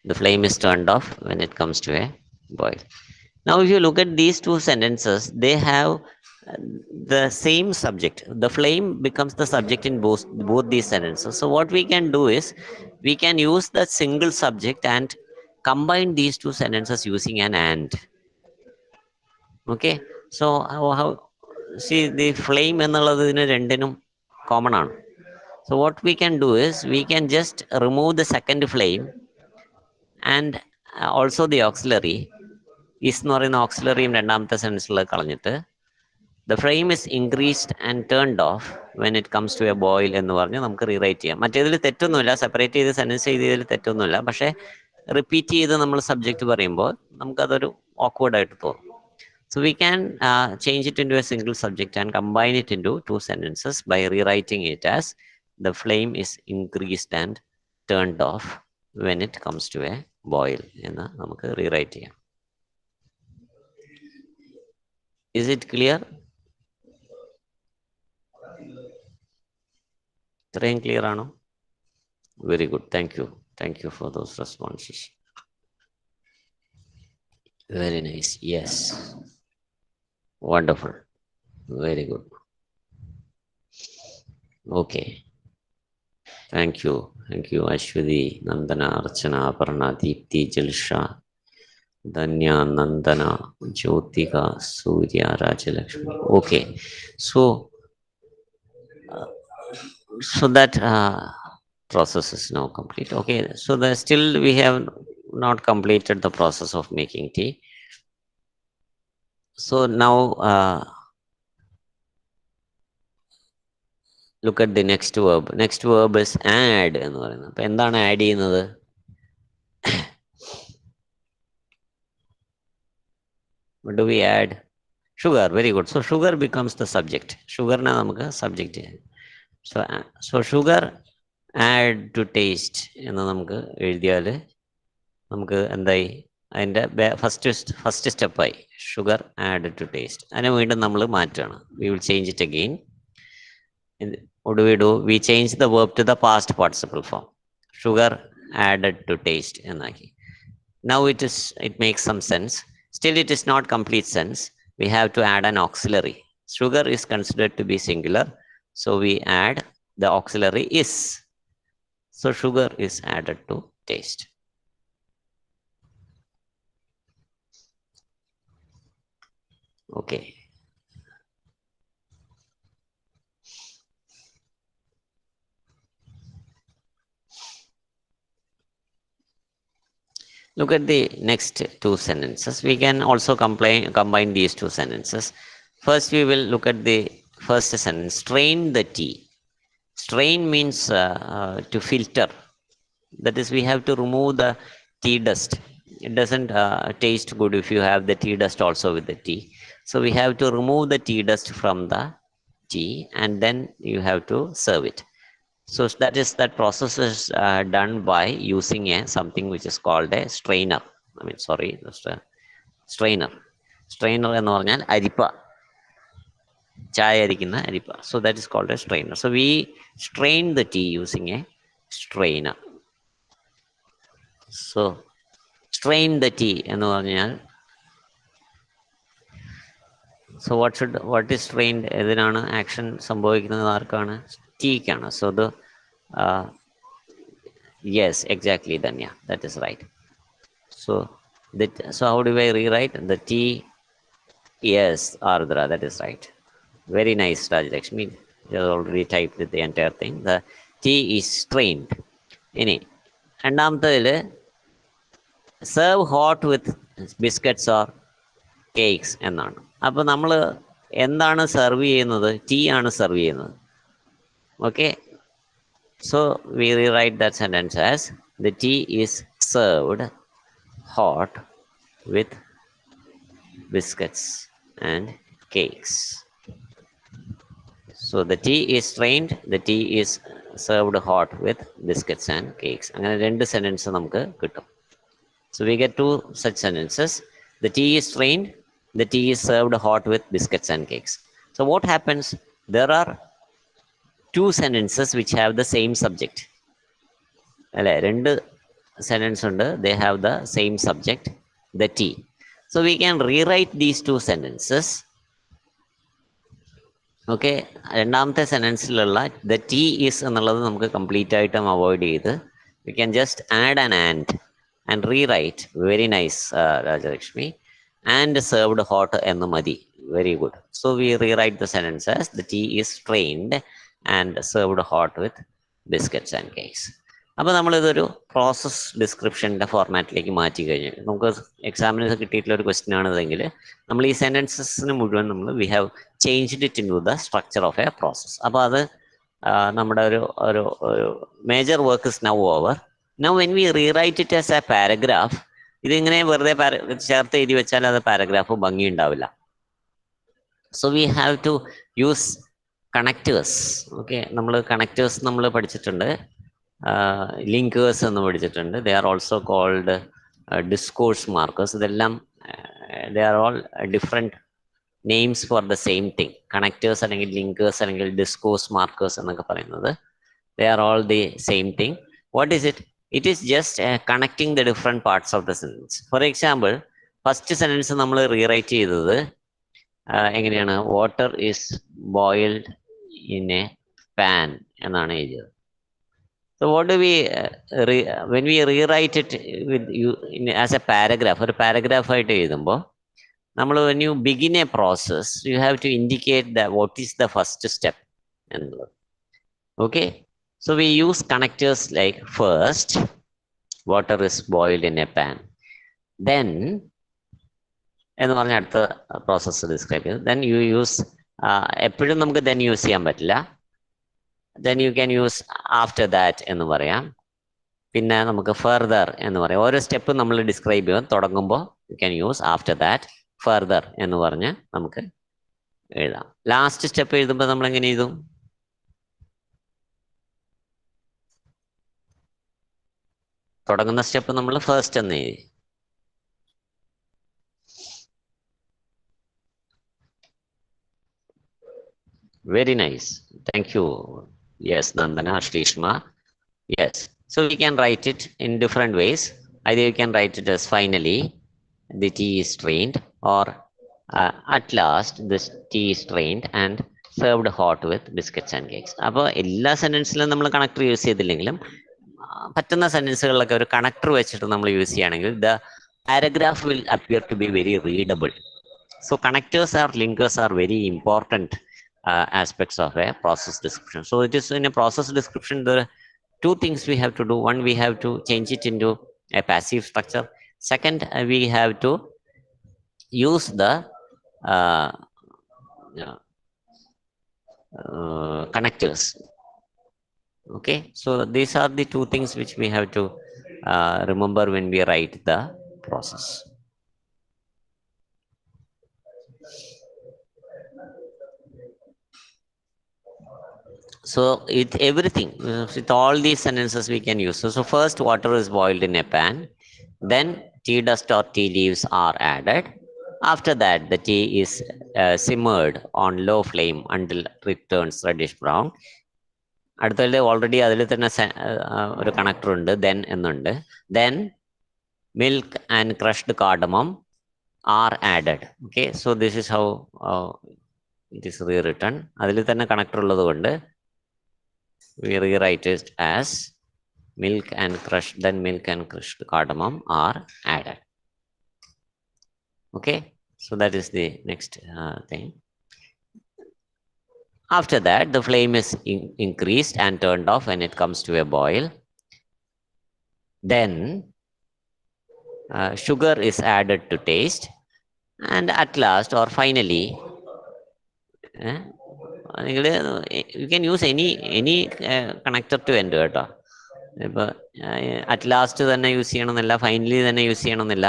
the flame is turned off when it comes to a boil. Now if you look at these two sentences, they have the same subject. The flame becomes the subject in both these sentences. So what we can do is we can use the single subject and combine these two sentences using an and. Okay, so how see the flame എന്നുള്ളതിന് രണ്ടിനും common ആണ്. So what we can do is we can just remove the second flame and also the auxiliary. Is എന്ന് പറയുന്ന ഓക്സിലറിയും രണ്ടാമത്തെ സെൻറ്റൻസിൽ കളഞ്ഞിട്ട് the flame is increased and turned off when it comes to a boil എന്ന് പറഞ്ഞ് നമുക്ക് rewrite ചെയ്യാം. മറ്റേതിൽ തെറ്റൊന്നുമില്ല, separate ചെയ്ത് സെൻറ്റൻസ് ചെയ്തതിൽ തെറ്റൊന്നുമില്ല. പക്ഷേ റിപ്പീറ്റ് ചെയ്ത് നമ്മൾ സബ്ജക്റ്റ് പറയുമ്പോൾ നമുക്കതൊരു awkward ആയിട്ട് തോന്നും. So we can change it into a single subject and combine it into two sentences by rewriting it as the flame is increased and turned off when it comes to a boil എന്ന് നമുക്ക് rewrite ചെയ്യാം. Is it clear? ഇത്രയും clear ആണോ? Very good, thank you for those responses. Very nice, yes, wonderful, very good. Okay, thank you Ashwati, Nandana, Archana, Aparna, Deepti, Jilsha, Danya, Nandana, Jyotika, Surya, Rajalakshmi. Okay, so that process is now complete. Okay, so still we have not completed the process of making tea. So now look at the next verb. Next verb is add എന്ന് പറയുന്നത്. അപ്പോൾ എന്താണ് add ചെയ്യുന്നത്? What do we add? Sugar. Very good. So sugar becomes the subject. Sugarനെ നമുക്ക് subject ചെയ്യാം. So sugar add to taste എന്ന് നമുക്ക് എഴുതിയാൽ നമുക്ക് എന്തായി? അതിൻ്റെ ഫസ്റ്റ് സ്റ്റെപ്പായി ഷുഗർ ആഡ് ടു ടേസ്റ്റ്. അതിനെ വീണ്ടും നമ്മൾ മാറ്റുകയാണ്. We will change it again. What do? We change the verb to the past participle form. Sugar added to taste. Now it makes some sense. Still it is not complete sense. We have to add an auxiliary. Sugar is considered to be singular, so we add the auxiliary is. So sugar is added to taste. Okay. Look at the next two sentences. We can also combine these two sentences. First, we will look at the first sentence. Strain the tea. Strain means to filter. That is, we have to remove the tea dust. It doesn't taste good if you have the tea dust also with the tea. So we have to remove the tea dust from the tea, and then you have to serve it. So that process is done by using something which is called a strainer. I mean, sorry, just a strainer. Strainer എന്ന് പറഞ്ഞാൽ അരിപ്പ, ചായ അരിക്കുന്ന അരിപ്പ. So that is called a strainer. So we strain the tea using a strainer. So strain the tea എന്ന് പറഞ്ഞാൽ, so what is strained? ഏതിനാണ് action സംഭവിക്കുന്നത്? ആർക്കാണ്? ടീക്കാണ്. So the yes, exactly, Danya, that is right. So so how do I rewrite the tea? Yes, Ardra, that is right. Very nice, Rajlakshmi. You have already typed the entire thing. The tea is strained. ഇനി രണ്ടാമത്തേതിൽ serve hot with biscuits or cakes എന്നാണ്. അപ്പോൾ നമ്മൾ എന്താണ് serve ചെയ്യുന്നത്? Tea ആണ് serve ചെയ്യുന്നത്. Okay, so we rewrite that sentence as the tea is served hot with biscuits and cakes. So the tea is strained, the tea is served hot with biscuits and cakes. അങ്ങനെ രണ്ട് sentence നമുക്ക് കിട്ടും. So we get two such sentences. The tea is strained, the tea is served hot with biscuits and cakes. So what happens? There are two sentences which have the same subject. അല്ലെ, രണ്ട് sentence ഉണ്ട്, they have the same subject, the tea. So we can rewrite these two sentences. Okay, രണ്ടാമത്തെ സെന്റൻസിലുള്ള the tea is എന്നുള്ളത് നമുക്ക് complete ആയിട്ടും avoid ചെയ്ത് we can just add and rewrite. Very nice Rajalakshmi. And served hot എന്ന് മതി. Very good. So we rewrite the sentence as the tea is strained and served hot with biscuits and cakes. അപ്പോൾ നമ്മളിതൊരു process ഡിസ്ക്രിപ്ഷൻ്റെ ഫോർമാറ്റിലേക്ക് മാറ്റി കഴിഞ്ഞു. നമുക്ക് എക്സാമിന് കിട്ടിയിട്ടുള്ള ഒരു ക്വസ്റ്റ്യൻ ആണിതെങ്കിൽ നമ്മൾ ഈ സെൻറ്റൻസസിന് മുഴുവൻ we have changed it into the structure of a process. അപ്പോൾ അത് നമ്മുടെ ഒരു major work is now over. Now when we rewrite it as a paragraph, ഇതിങ്ങനെ വെറുതെ ചേർത്ത് എഴുതി വെച്ചാൽ അത് പാരഗ്രാഫ് ഭംഗി ഉണ്ടാവില്ല. So we have to use connectors. Okay, നമ്മൾ കണക്റ്റേഴ്സ് നമ്മൾ പഠിച്ചിട്ടുണ്ട്, ലിങ്കേഴ്സ് എന്ന് പഠിച്ചിട്ടുണ്ട്. They are also called discourse markers. ഇതെല്ലാം they are all different names for the same thing. Connectors അല്ലെങ്കിൽ ലിങ്കേഴ്സ് അല്ലെങ്കിൽ ഡിസ്കോഴ്സ് മാർക്കേഴ്സ് എന്നൊക്കെ പറയുന്നത് ദേ are all the same thing. What is it? It is just connecting the different parts of the sentence. For example, first sentence നമ്മൾ rewrite ചെയ്തത് എങ്ങനെയാണ്? Water is boiled in a pan എന്നാണ് എഴുതിയത്. So what do we when we rewrite it with you as a paragraph, ഒരു paragraph ആയിട്ട് എഴുതുമ്പോൾ നമ്മൾ when you begin a process you have to indicate that what is the first step എന്നുള്ളത്. Okay, so we use connectors like first water is boiled in a pan, then എന്ന് പറഞ്ഞ അടുത്ത process describe ചെയ്തു. then you use എപ്പോഴും നമുക്ക് then use ചെയ്യാൻ പറ്റില്ല. then you can use after that എന്ന് പറയാം. പിന്നെ നമുക്ക് further എന്ന് പറയാം. ഓരോ സ്റ്റെപ്പ് നമ്മൾ ഡിസ്ക്രൈബ് ചെയ്യാൻ തുടങ്ങുമ്പോൾ you can use after that, further എന്ന് പറഞ്ഞ് നമുക്ക് എഴുതാം. ലാസ്റ്റ് സ്റ്റെപ്പ് എഴുതുമ്പോൾ നമ്മൾ എങ്ങനെ എഴുതും? തുടങ്ങുന്ന സ്റ്റെപ്പ് നമ്മൾ ഫസ്റ്റ് എന്ന് എഴുതി. Very nice. Thank you. Yes, Nandana, Shrishma. Yes. So we can write it in different ways. Either you can write it as finally the tea is strained, or at last this tea is strained and served hot with biscuits and cakes. അപ്പോൾ എല്ലാ സെൻറ്റൻസിലും നമ്മൾ connector use ചെയ്തില്ലെങ്കിലും പറ്റുന്ന സെൻറ്റൻസുകളിലൊക്കെ ഒരു connector വെച്ചിട്ട് നമ്മൾ use ചെയ്യുകയാണെങ്കിൽ the paragraph will appear to be very readable. So connectors or linkers are very important aspects of a process description. So it is in a process description, there are two things we have to do. One, we have to change it into a passive structure. Second, we have to use the uh, connectors. Okay, so these are the two things which we have to remember when we write the process. So it everything with all these sentences we can use. So first, water is boiled in a pan, then tea dust or tea leaves are added. After that, the tea is simmered on low flame until it turns reddish brown. അടുത്തതിൽ already അതിൽ തന്നെ ഒരു connector ഉണ്ട്, then എന്നുണ്ട്. Then milk and crushed cardamom are added. Okay, so this is how it is rewritten. അതിൽ തന്നെ connector ഉള്ളത് കൊണ്ട് we rewrite it as milk and crushed, then milk and crushed cardamom are added. Okay, so that is the next thing. After that, the flame is increased and turned off when it comes to a boil. Then sugar is added to taste, and at last or finally, you can use any connector to end കേട്ടോ. ഇപ്പൊ at last തന്നെ use ചെയ്യണമെന്നില്ല, finally തന്നെ use ചെയ്യണമെന്നില്ല.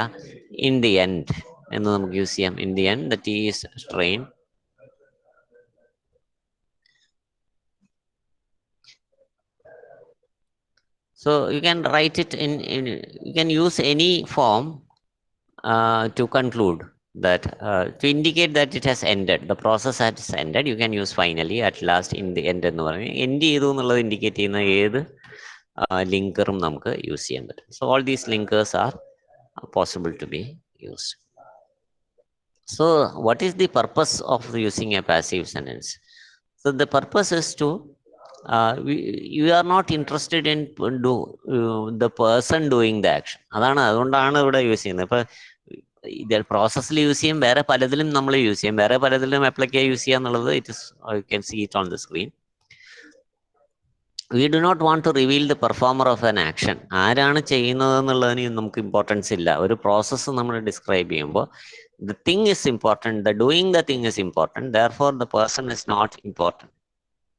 In the end എന്ന് നമുക്ക് use ചെയ്യാം. In the end the tea is strain. So you can write it in you can use any form to conclude that to indicate that it has ended, the process has ended. You can use finally, at last, in the end എന്ന് പറഞ്ഞു. End ചെയ്തു എന്നുള്ളത് indicate ചെയ്യുന്ന ഏത് ലിങ്കറും നമുക്ക് use ചെയ്യാൻ പറ്റും. So all these linkers are possible to be used. So what is the purpose of using a passive sentence? So the purpose is to you are not interested in the person doing the action. അതുകൊണ്ടാണ് ഇവിടെ use ചെയ്യുന്നത്. ഇപ്പൊ ഇത് പ്രോസസ്സിൽ use ചെയ്യും, വേറെ പലതിലും നമ്മൾ യൂസ് ചെയ്യും, വേറെ പലതിലും അപ്ലിക്കേ യൂസ് ചെയ്യുക എന്നുള്ളത് it is you can see it on the screen. We do not want to reveal the performer of an action. ആരാണ് ചെയ്യുന്നത് എന്നുള്ളതിന് നമുക്ക് ഇമ്പോർട്ടൻസ് ഇല്ല. ഒരു പ്രോസസ്സ് നമ്മൾ ഡിസ്ക്രൈബ് ചെയ്യുമ്പോൾ the thing is important, the doing the thing is important, therefore the person is not important.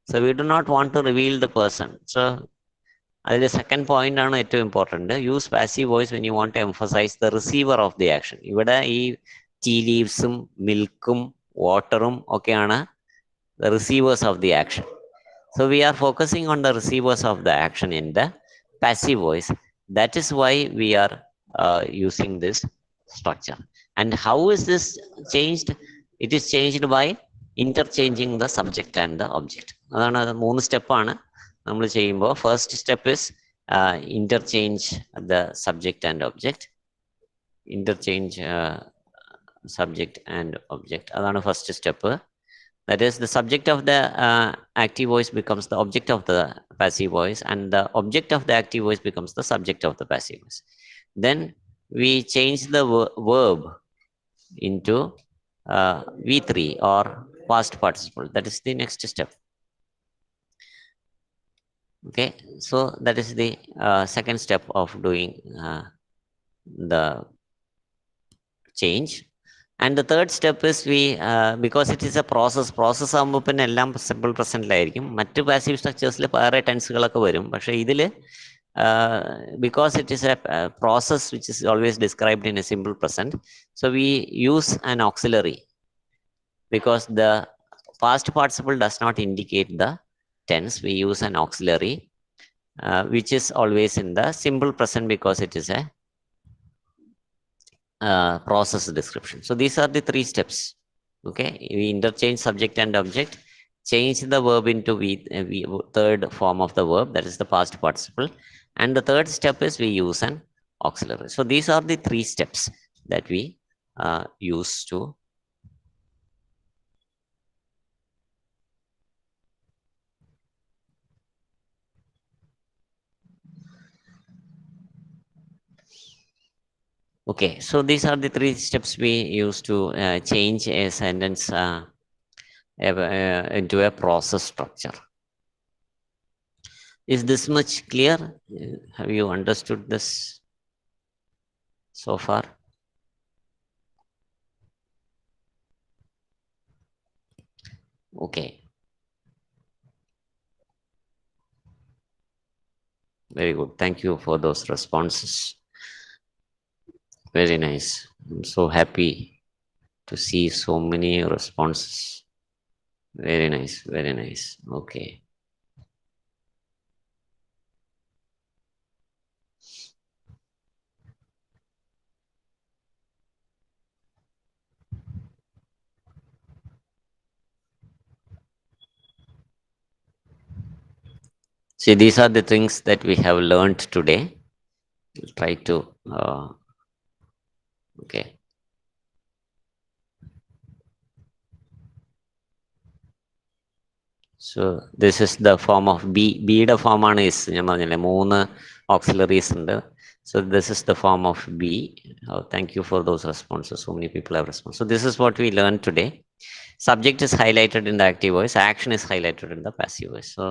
So we do not want to reveal the person. So the second point ആണ് ഏറ്റവും important. Use passive voice when you want to emphasize the receiver of the action. ഇവിടെ ഈ tea ലീവ്സും മിൽക്കും വാട്ടറും ഒക്കെയാണ് the receivers of the action. So we are focusing on the receivers of the action in the passive voice. That is why we are using this structure. And how is this changed? It is changed by interchanging the subject and the object. അതാണ് അത് 3 സ്റ്റെപ്പാണ് നമ്മൾ ചെയ്യുമ്പോൾ. First step is interchange the subject and object. Interchange subject and object. അതാണ് first step. That is, the subject of the active voice becomes the object of the passive voice, and the object of the active voice becomes the subject of the passive voice. Then we change the verb into V3 or past participle. That is the next step. Okay, so that is the second step of doing the change. And the third step is we because it is a process ആകുമ്പോൾ പിന്നെ എല്ലാം simple പ്രസന്റിലായിരിക്കും. മറ്റ് passive സ്ട്രക്ചേഴ്സിൽ വേറെ ടെൻസുകളൊക്കെ വരും. പക്ഷേ ഇതിൽ because it is a process which is always described in a simple present, so we use an auxiliary, because the past participle does not indicate the tense. We use an auxiliary which is always in the simple present because it is a process description. So these are the 3 steps. Okay, we interchange subject and object, change the verb into third form of the verb, that is the past participle, and the third step is we use an auxiliary. So these are the 3 steps that we use to Okay, so these are the three steps we use to change a sentence into a process structure. Is this much clear? Have you understood this so far? Okay, very good. Thank you for those responses. Very nice. I'm so happy to see so many responses. Very nice, very nice. Okay. See, these are the things that we have learned today. We'll try to, okay. So this is the form of B. Bയുടെ ഫോമാണ് is ഞാൻ പറഞ്ഞില്ലേ 3 auxiliaries ഉണ്ട്. So this is the form of B. Oh, thank you for those responses. So many people have responded. So this is what we learned today. Subject is highlighted in the active voice. Action is highlighted in the passive voice. So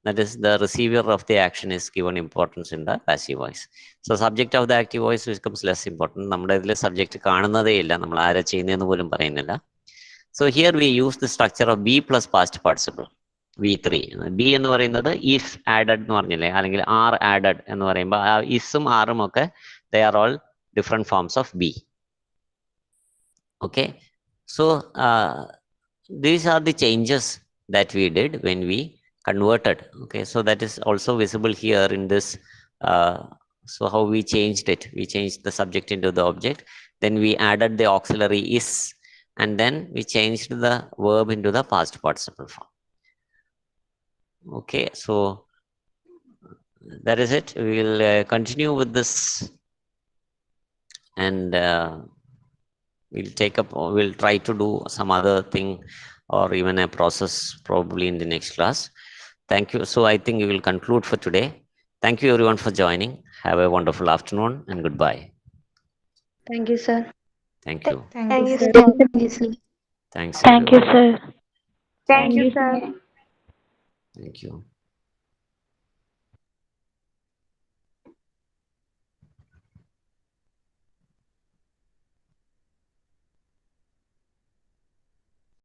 that is the receiver of the action is given importance in the passive voice. So subject of the active voice becomes less important. നമ്മുടെ ഇതിൽ subject കാണുന്നതേ ഇല്ല, നമ്മൾ ആരാ ചെയ്യുന്നതെന്ന് പോലും പറയുന്നില്ല. So here we use the structure of B plus past participle. V3. B എന്ന് പറയുന്നത് if added എന്ന് പറഞ്ഞില്ലേ, അല്ലെങ്കിൽ R added എന്ന് പറയുമ്പോൾ ആ isഉം ആറും ഒക്കെ they are all different forms of B. Okay, so these are the changes that we did when we converted. Okay, so that is also visible here in this. So how we changed it, we changed the subject into the object, then we added the auxiliary is, and then we changed the verb into the past participle form. Okay, so that is it. We will continue with this, and we'll try to do some other thing or even a process probably in the next class. Thank you. So I think we will conclude for today. Thank you everyone for joining. Have a wonderful afternoon and goodbye. Thank you, sir. Thank you. Thank you, sir. Thank you, sir. Thanks Thank you, everyone. sir. Thank Thank you, you, sir. sir. Thank you.